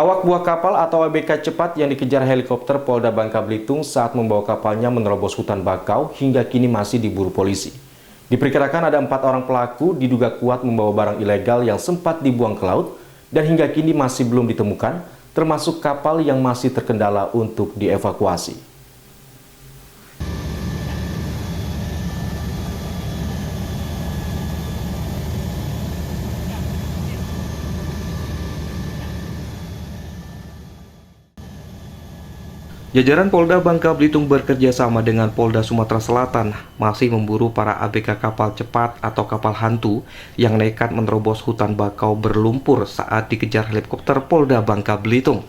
Awak buah kapal atau ABK cepat yang dikejar helikopter Polda Bangka Belitung saat membawa kapalnya menerobos hutan bakau hingga kini masih diburu polisi. Diperkirakan ada 4 orang pelaku diduga kuat membawa barang ilegal yang sempat dibuang ke laut dan hingga kini masih belum ditemukan, termasuk kapal yang masih terkendala untuk dievakuasi. Jajaran Polda Bangka Belitung bekerja sama dengan Polda Sumatera Selatan masih memburu para ABK kapal cepat atau kapal hantu yang nekat menerobos hutan bakau berlumpur saat dikejar helikopter Polda Bangka Belitung.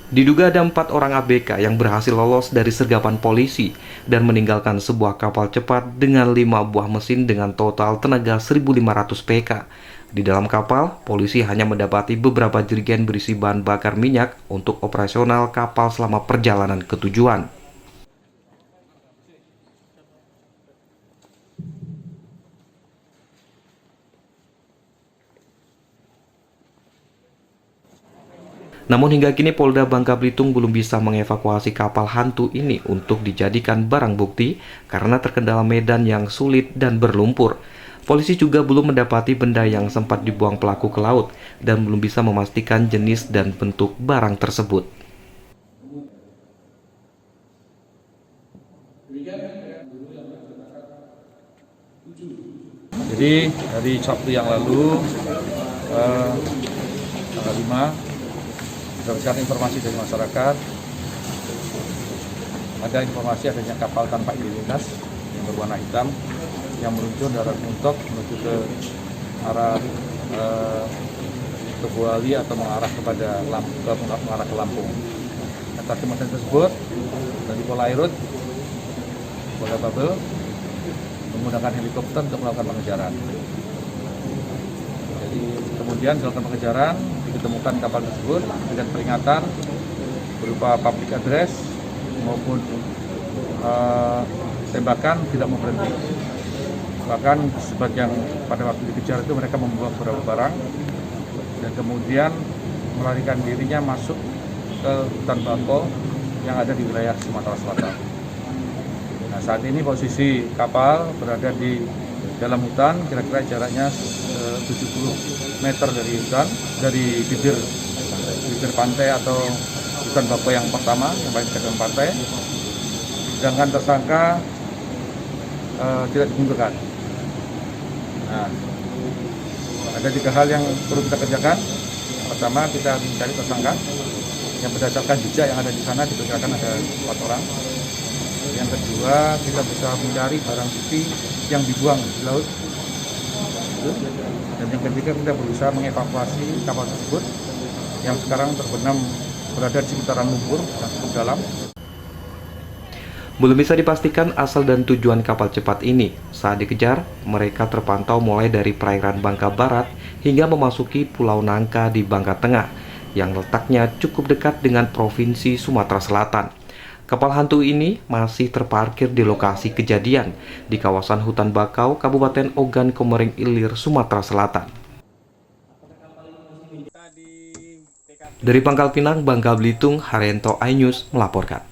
Diduga ada 4 orang ABK yang berhasil lolos dari sergapan polisi dan meninggalkan sebuah kapal cepat dengan 5 buah mesin dengan total tenaga 1.500 PK. Di dalam kapal, polisi hanya mendapati beberapa jerigen berisi bahan bakar minyak untuk operasional kapal selama perjalanan ke tujuan. Namun hingga kini Polda Bangka Belitung belum bisa mengevakuasi kapal hantu ini untuk dijadikan barang bukti karena terkendala medan yang sulit dan berlumpur. Polisi juga belum mendapati benda yang sempat dibuang pelaku ke laut dan belum bisa memastikan jenis dan bentuk barang tersebut. Jadi dari Sabtu yang lalu, tanggal 5, berdasarkan informasi dari masyarakat, ada informasi adanya kapal tanpa identitas yang berwarna hitam yang meluncur dari Muntok menuju ke arah ke Boali atau mengarah ke Lampung. Atas kemungkinan tersebut dari Polairut, Polda Babel menggunakan helikopter untuk melakukan pengejaran. Jadi kemudian dilakukan pengejaran, ditemukan kapal tersebut dengan peringatan berupa public address maupun tembakan tidak mau berhenti. Bahkan sebagian pada waktu dikejar itu mereka membuang beberapa barang dan kemudian melarikan dirinya masuk ke hutan bakau yang ada di wilayah Sumatera Selatan. Nah, saat ini posisi kapal berada di dalam hutan, kira-kira jaraknya 70 meter dari hutan, dari bibir pantai atau hutan bakau yang pertama, yang paling dekat dengan pantai. Sedangkan tersangka tidak dikumpulkan. Nah, ada 3 hal yang perlu kita kerjakan. Pertama, kita mencari tersangka yang berdasarkan jejak yang ada di sana diperkirakan ada 4 orang. Yang kedua, kita bisa mencari barang bukti yang dibuang di laut. Dan yang ketiga, kita berusaha mengevakuasi kapal tersebut yang sekarang terbenam berada di sekitaran lumpur yang cukup dalam. Belum bisa dipastikan asal dan tujuan kapal cepat ini. Saat dikejar, mereka terpantau mulai dari perairan Bangka Barat hingga memasuki Pulau Nangka di Bangka Tengah, yang letaknya cukup dekat dengan Provinsi Sumatera Selatan. Kapal hantu ini masih terparkir di lokasi kejadian di kawasan hutan bakau Kabupaten Ogan Komering Ilir, Sumatera Selatan. Dari Pangkal Pinang, Bangka Belitung, Haryanto iNews melaporkan.